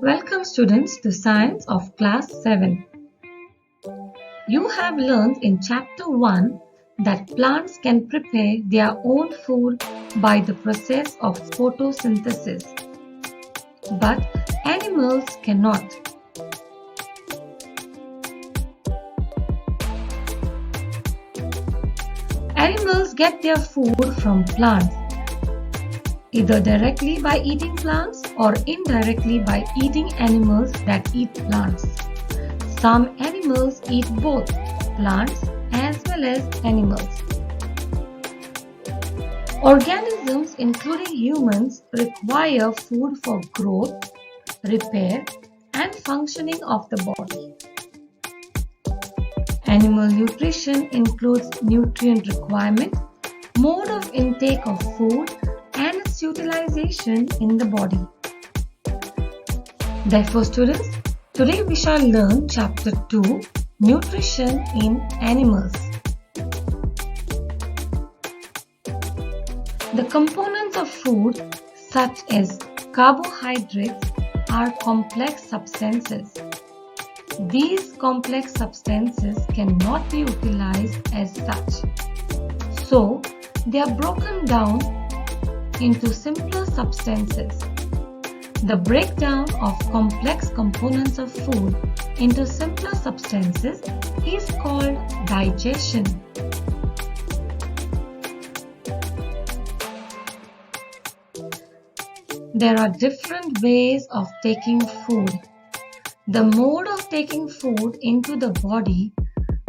Welcome students to Science of Class 7. You have learned in Chapter 1 that plants can prepare their own food by the process of photosynthesis, but animals cannot. Animals get their food from plants, either directly by eating plants or indirectly by eating animals that eat plants. Some animals eat both plants as well as animals. Organisms, including humans, require food for growth, repair, and functioning of the body. Animal nutrition includes nutrient requirement, mode of intake of food, and its utilization in the body. Therefore, students, today we shall learn Chapter 2, Nutrition in Animals. The components of food, such as carbohydrates, are complex substances. These complex substances cannot be utilized as such. So, they are broken down into simpler substances. The breakdown of complex components of food into simpler substances is called digestion. There are different ways of taking food. The mode of taking food into the body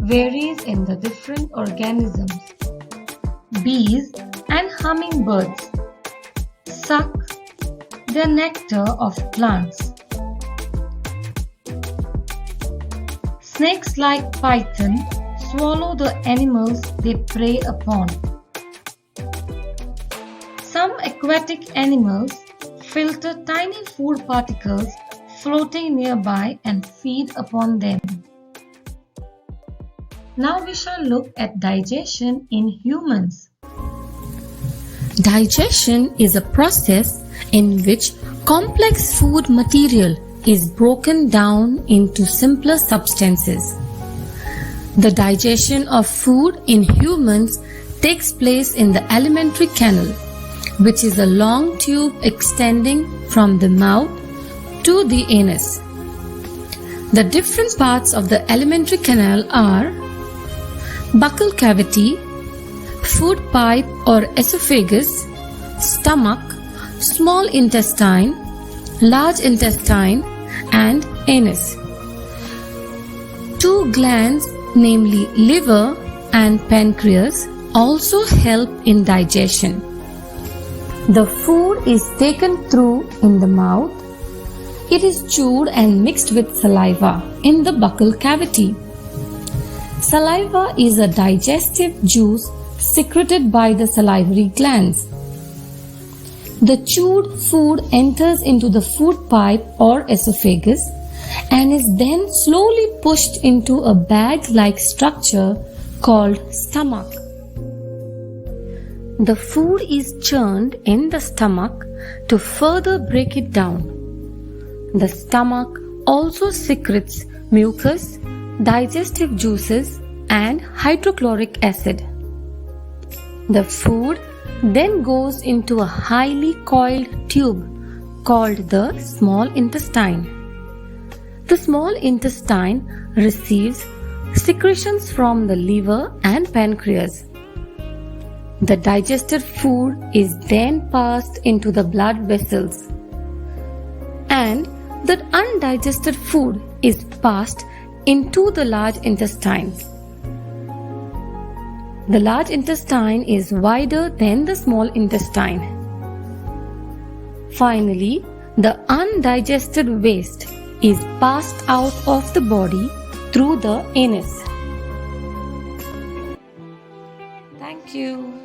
varies in the different organisms. Bees and hummingbirds suck the nectar of plants. Snakes like python swallow the animals they prey upon. Some aquatic animals filter tiny food particles floating nearby and feed upon them. Now we shall look at digestion in humans. Digestion is a process in which complex food material is broken down into simpler substances. The digestion of food in humans takes place in the alimentary canal, which is a long tube extending from the mouth to the anus. The different parts of the alimentary canal are buccal cavity, food pipe or esophagus, stomach, small intestine, large intestine, and anus. Two glands, namely liver and pancreas, also help in digestion. The food is taken through in the mouth. It is chewed and mixed with saliva in the buccal cavity. Saliva is a digestive juice secreted by the salivary glands. The chewed food enters into the food pipe or esophagus and is then slowly pushed into a bag-like structure called stomach. The food is churned in the stomach to further break it down. The stomach also secretes mucus, digestive juices, and hydrochloric acid. The food then goes into a highly coiled tube called the small intestine. The small intestine receives secretions from the liver and pancreas. The digested food is then passed into the blood vessels, and the undigested food is passed into the large intestine. The large intestine is wider than the small intestine. Finally, the undigested waste is passed out of the body through the anus. Thank you.